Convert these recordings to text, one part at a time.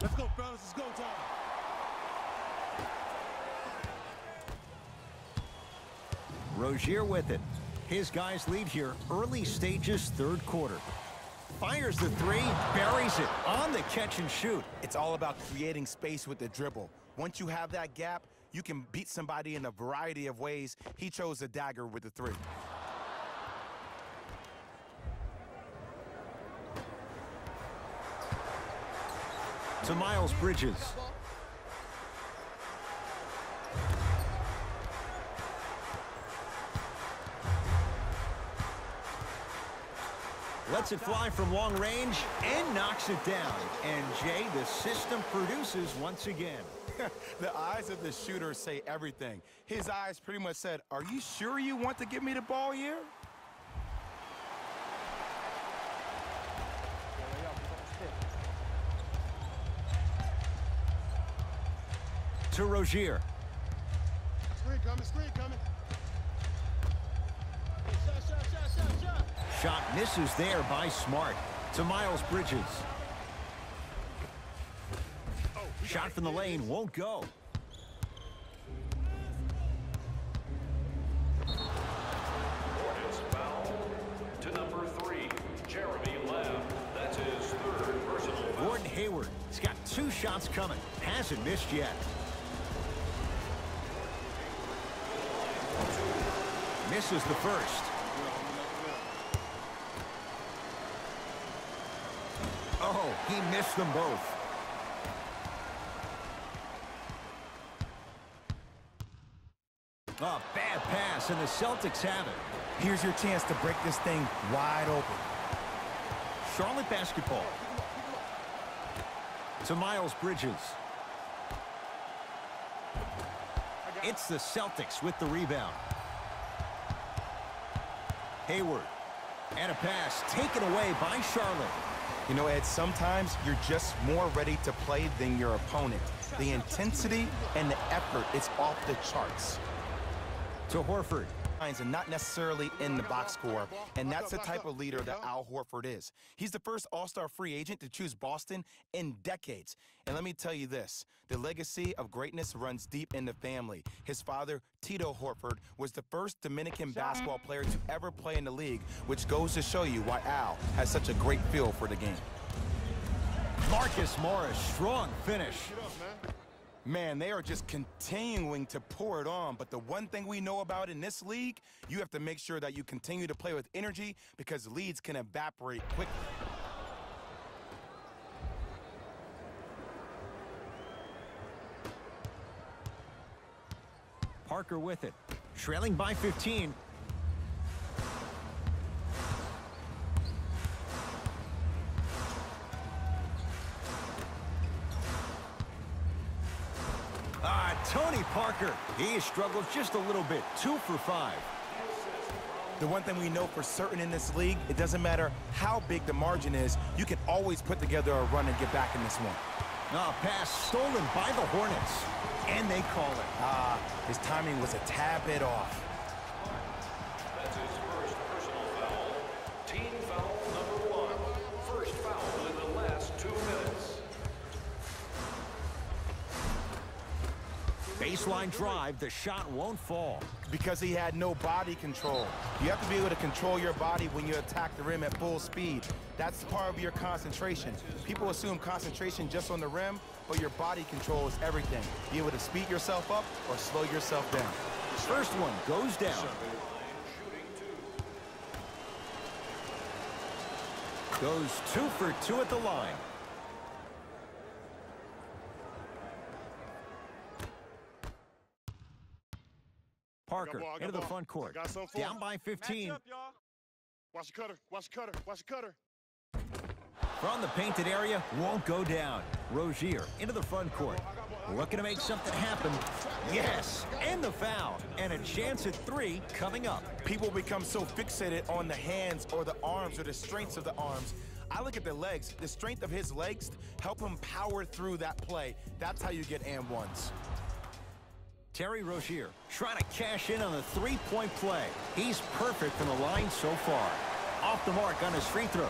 Let's go, fellas. It's go time. Rozier with it. His guys lead here, early stages, third quarter. Fires the three, buries it on the catch and shoot. It's all about creating space with the dribble. Once you have that gap, you can beat somebody in a variety of ways. He chose a dagger with the three. To Miles Bridges. Lets it fly from long range and knocks it down. And, Jay, the system produces once again. The eyes of the shooter say everything. His eyes pretty much said, "Are you sure you want to give me the ball here?" To Rozier. Screen coming, screen coming. Shot. Shot misses there by Smart. To Miles Bridges. Shot from the lane won't go. Hornets foul to number 3, Jeremy Lamb. That's his third personal foul. Gordon Hayward. He's got 2 shots coming. Hasn't missed yet. Misses the first. Oh, he missed them both. A bad pass, and the Celtics have it. Here's your chance to break this thing wide open. Charlotte basketball. To Miles Bridges. It's the Celtics with the rebound. Hayward. And a pass taken away by Charlotte. You know, Ed, sometimes you're just more ready to play than your opponent. The intensity and the effort is off the charts. To Horford. And not necessarily in the box score, and that's the type of leader that Al Horford is. He's the first all-star free agent to choose Boston in decades. And let me tell you this, the legacy of greatness runs deep in the family. His father, Tito Horford, was the first Dominican basketball player to ever play in the league, which goes to show you why Al has such a great feel for the game. Marcus Morris, strong finish. Man, they are just continuing to pour it on. But the one thing we know about in this league, you have to make sure that you continue to play with energy because leads can evaporate quickly. Parker with it. Trailing by 15. Tony Parker, he struggled just a little bit. 2 for 5. The one thing we know for certain in this league, it doesn't matter how big the margin is, you can always put together a run and get back in this one. Pass stolen by the Hornets, and they call it. His timing was a tad bit off. That's his first personal foul. Team foul number 1. First foul in the last 2 minutes. Baseline drive, the shot won't fall. Because he had no body control. You have to be able to control your body when you attack the rim at full speed. That's part of your concentration. People assume concentration just on the rim, but your body control is everything. Be able to speed yourself up or slow yourself down. First one goes down. Goes 2 for 2 at the line. Parker into the front court. Down by 15. Watch the cutter. Watch the cutter. Watch the cutter. From the painted area, won't go down. Rozier into the front court. Looking to make something happen. Yes, and the foul. And a chance at 3 coming up. People become so fixated on the hands or the arms or the strengths of the arms. I look at the legs. The strength of his legs help him power through that play. That's how you get and ones. Terry Rozier trying to cash in on the 3-point play. He's perfect from the line so far. Off the mark on his free throw.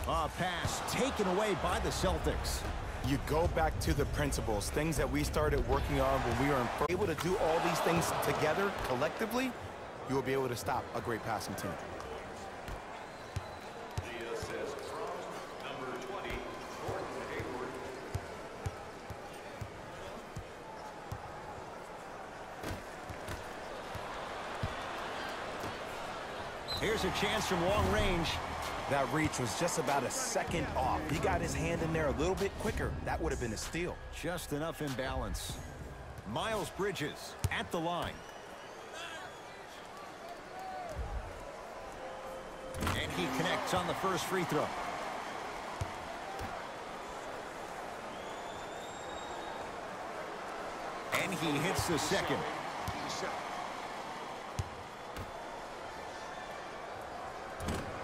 A pass taken away by the Celtics. You go back to the principles, things that we started working on when we were able to do all these things together, collectively, you will be able to stop a great passing team. The assist from number 20, Gordon Hayward. Here's a chance from long range. That reach was just about a second off. He got his hand in there a little bit quicker. That would have been a steal. Just enough imbalance. Miles Bridges at the line. And he connects on the first free throw. And he hits the second.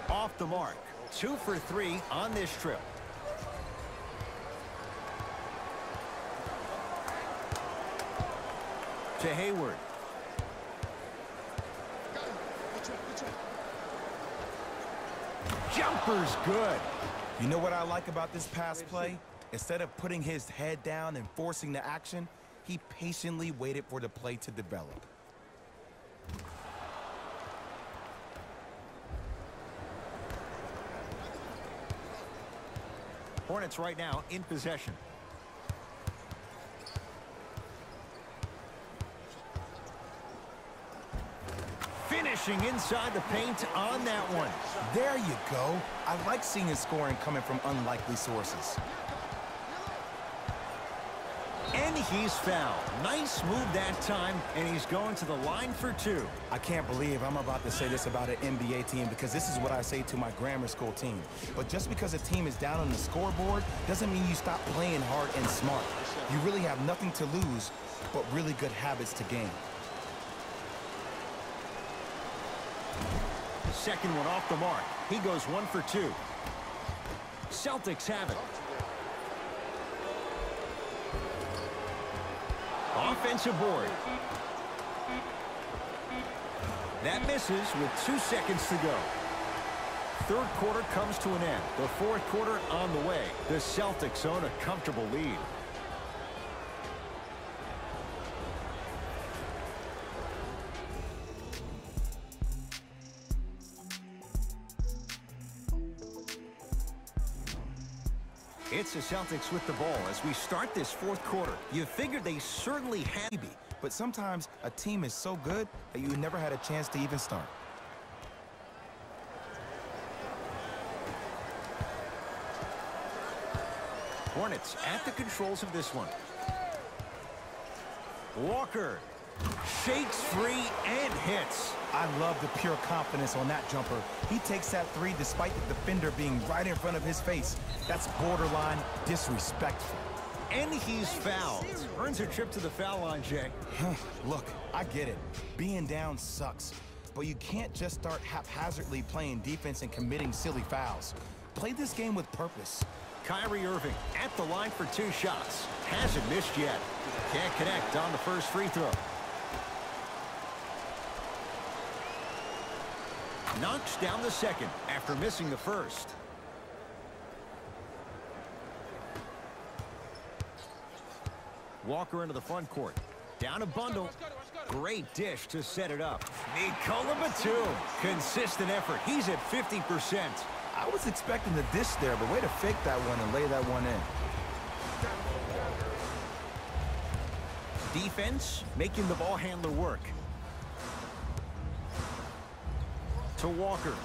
Off the mark. 2 for 3 on this trip. To Hayward. Jumper's good. You know what I like about this pass play? Instead of putting his head down and forcing the action, he patiently waited for the play to develop. Hornets right now in possession. Finishing inside the paint on that one. There you go. I like seeing his scoring coming from unlikely sources. And he's fouled. Nice move that time, and he's going to the line for 2. I can't believe I'm about to say this about an NBA team because this is what I say to my grammar school team. But just because a team is down on the scoreboard doesn't mean you stop playing hard and smart. You really have nothing to lose, but really good habits to gain. Second one off the mark. He goes 1 for 2. Celtics have it. Offensive board. That misses with 2 seconds to go. Third quarter comes to an end. The fourth quarter on the way. The Celtics own a comfortable lead. It's the Celtics with the ball as we start this fourth quarter. You figured they certainly had to be, but sometimes a team is so good that you never had a chance to even start. Hornets at the controls of this one. Walker shakes free and hits. I love the pure confidence on that jumper. He takes that 3 despite the defender being right in front of his face. That's borderline disrespectful. And he's fouled. Earns a trip to the foul line, Jay. Look, I get it. Being down sucks. But you can't just start haphazardly playing defense and committing silly fouls. Play this game with purpose. Kyrie Irving at the line for 2 shots. Hasn't missed yet. Can't connect on the first free throw. Knocks down the second after missing the first. Walker into the front court. Down a bundle. Great dish to set it up. Nikola Batum. Consistent effort. He's at 50%. I was expecting the dish there, but way to fake that one and lay that one in. Defense making the ball handler work. To Walker.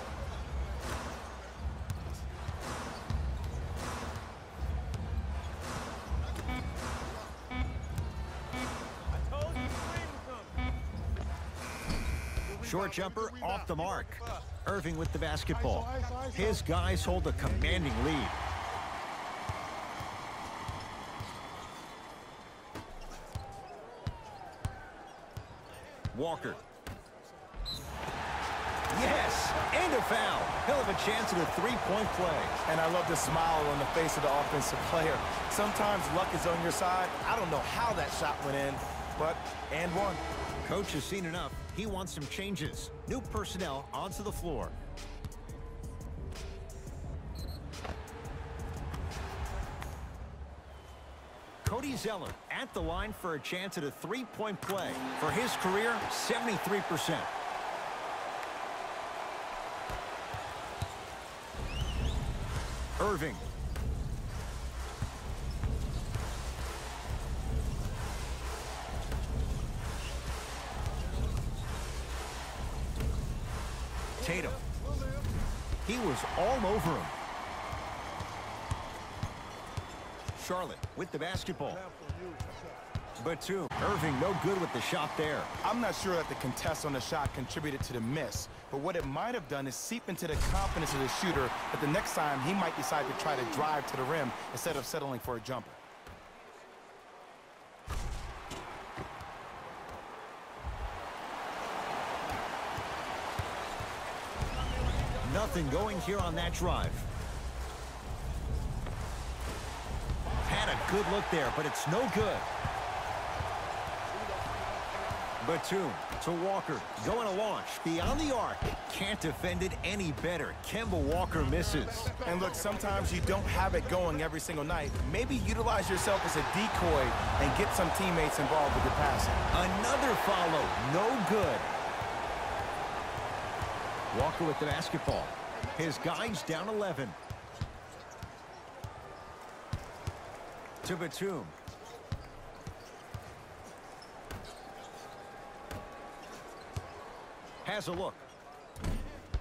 Short jumper off the mark. Irving with the basketball. His guys hold a commanding lead. Walker. Yes, and a foul. He'll have a chance at a three-point play. And I love the smile on the face of the offensive player. Sometimes luck is on your side. I don't know how that shot went in, but and one. Coach has seen enough. He wants some changes. New personnel onto the floor. Cody Zeller at the line for a chance at a three-point play. For his career, 73%. Irving. Tatum. He was all over him. Charlotte with the basketball. Batum. Irving no good with the shot there. I'm not sure that the contest on the shot contributed to the miss, but what it might have done is seep into the confidence of the shooter that the next time he might decide to try to drive to the rim instead of settling for a jumper. Nothing going here on that drive. Had a good look there, but it's no good. Batum to Walker. Going to launch beyond the arc. Can't defend it any better. Kemba Walker misses. And look, sometimes you don't have it going every single night. Maybe utilize yourself as a decoy and get some teammates involved with your passing. Another follow. No good. Walker with the basketball. His guys down 11. To Batum. Has a look.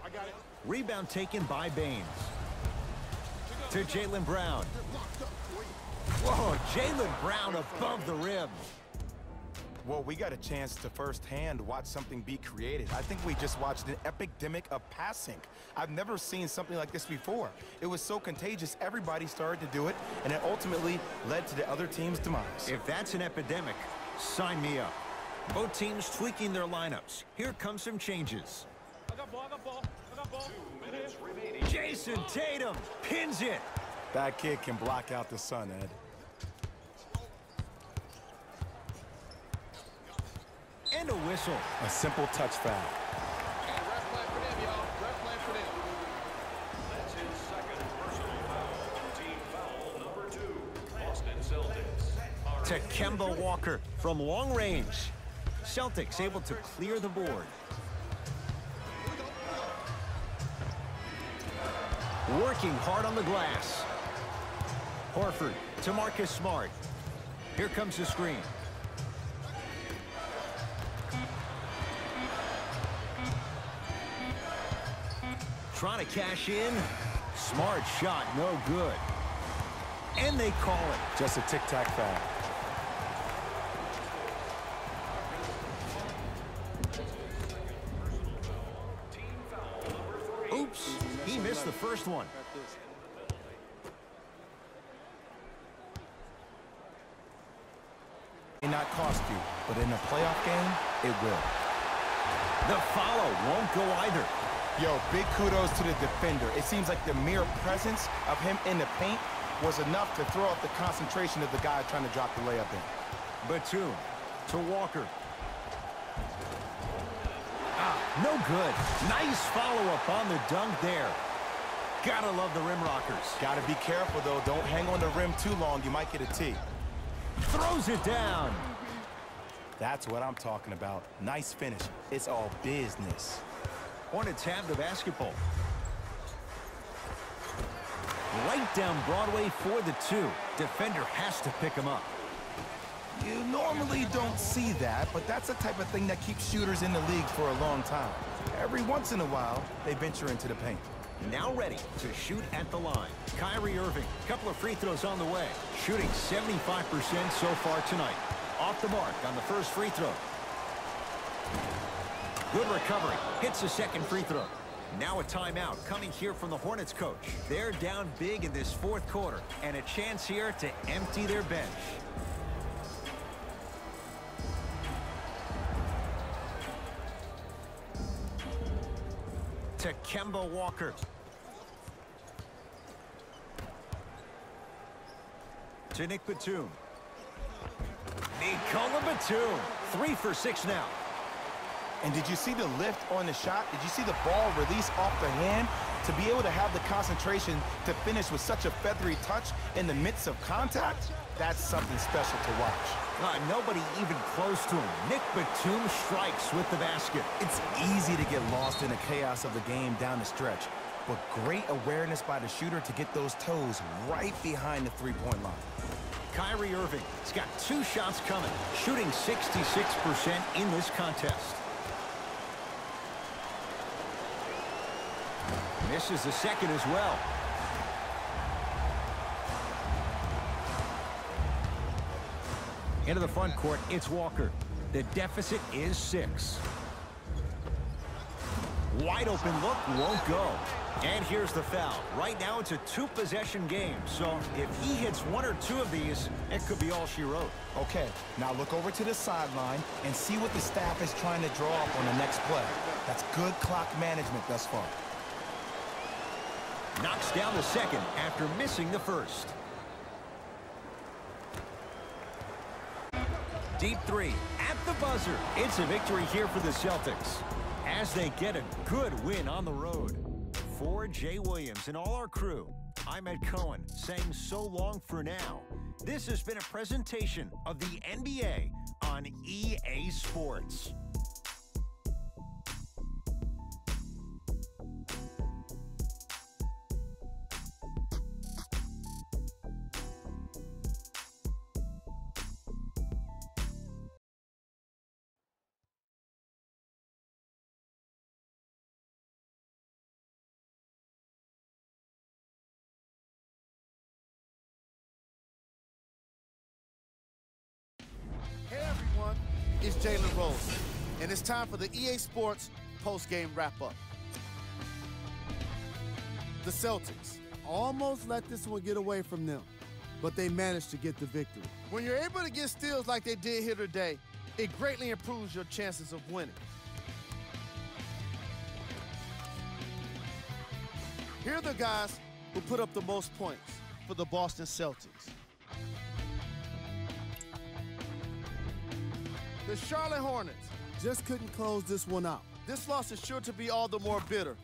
I got it. Rebound taken by Baines. To Jaylen Brown. Whoa, Jaylen Brown above the rim. Well, we got a chance to firsthand watch something be created. I think we just watched an epidemic of passing. I've never seen something like this before. It was so contagious, everybody started to do it, and it ultimately led to the other team's demise. If that's an epidemic, sign me up. Both teams tweaking their lineups. Here come some changes. I got ball, I got ball, I got ball. 2 minutes remaining. Jason Tatum pins it. That kid can block out the sun, Ed. And a whistle. A simple touch foul. Hey, ref plan for them, y'all. Ref plan for them. That's his second personal foul. Team foul number 2. Boston Celtics. To Kemba Walker from long range. Celtics able to clear the board. Working hard on the glass. Horford to Marcus Smart. Here comes the screen. Trying to cash in. Smart shot, no good. And they call it. Just a tic-tac foul. Oops, he missed the first one. May not cost you, but in a playoff game, it will. The follow won't go either. Yo, big kudos to the defender. It seems like the mere presence of him in the paint was enough to throw off the concentration of the guy trying to drop the layup in. Batum to Walker. No good. Nice follow-up on the dunk there. Gotta love the rim rockers. Gotta be careful, though. Don't hang on the rim too long. You might get a tee. Throws it down. That's what I'm talking about. Nice finish. It's all business. Hornets have the basketball. Right down Broadway for the 2. Defender has to pick him up. You normally don't see that, but that's the type of thing that keeps shooters in the league for a long time. Every once in a while, they venture into the paint. Now ready to shoot at the line. Kyrie Irving, couple of free throws on the way. Shooting 75% so far tonight. Off the mark on the first free throw. Good recovery. Hits the second free throw. Now a timeout coming here from the Hornets coach. They're down big in this fourth quarter, and a chance here to empty their bench. To Kemba Walker. To Nick Batum. Nikola Batum. 3 for 6 now. And did you see the lift on the shot? Did you see the ball release off the hand? To be able to have the concentration to finish with such a feathery touch in the midst of contact, that's something special to watch. Nobody even close to him. Nick Batum strikes with the basket. It's easy to get lost in the chaos of the game down the stretch, but great awareness by the shooter to get those toes right behind the three-point line. Kyrie Irving has got 2 shots coming, shooting 66% in this contest. Misses the second as well. Into the front court, it's Walker. The deficit is 6. Wide open look, won't go. And here's the foul. Right now, it's a 2-possession game. So if he hits 1 or 2 of these, it could be all she wrote. Okay, now look over to the sideline and see what the staff is trying to draw up on the next play. That's good clock management thus far. Knocks down the second after missing the first. Deep 3 at the buzzer. It's a victory here for the Celtics as they get a good win on the road. For Jay Williams and all our crew, I'm Ed Cohen saying so long for now. This has been a presentation of the NBA on EA Sports. Hey everyone, it's Jalen Rose, and it's time for the EA Sports post-game wrap-up. The Celtics almost let this one get away from them, but they managed to get the victory. When you're able to get steals like they did here today, it greatly improves your chances of winning. Here are the guys who put up the most points for the Boston Celtics. The Charlotte Hornets just couldn't close this one out. This loss is sure to be all the more bitter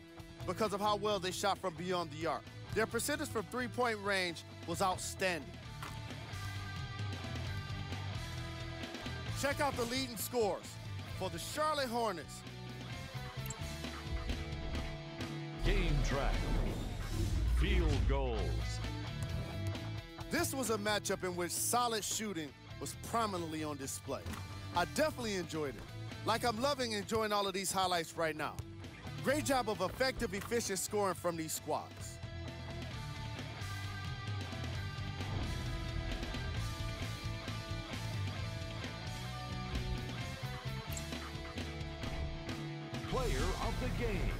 because of how well they shot from beyond the arc. Their percentage from three-point range was outstanding. Check out the leading scores for the Charlotte Hornets. Game track. Field goals. This was a matchup in which solid shooting was prominently on display. I definitely enjoyed it. Like I'm loving enjoying all of these highlights right now. Great job of effective, efficient scoring from these squads. Player of the game.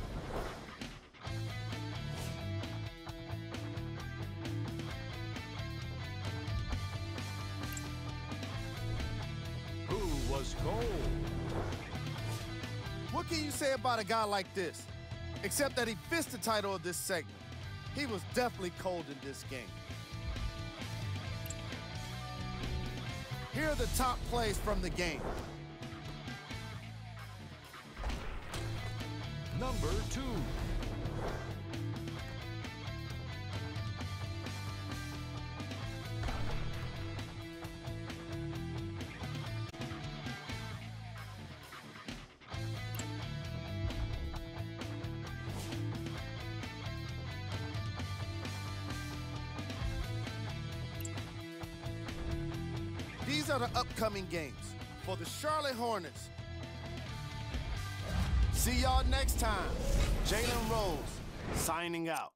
Who was cold? What can you say about a guy like this? Except that he fits the title of this segment. He was definitely cold in this game. Here are the top plays from the game. Number 2. These are the upcoming games for the Charlotte Hornets. See y'all next time. Jalen Rose signing out.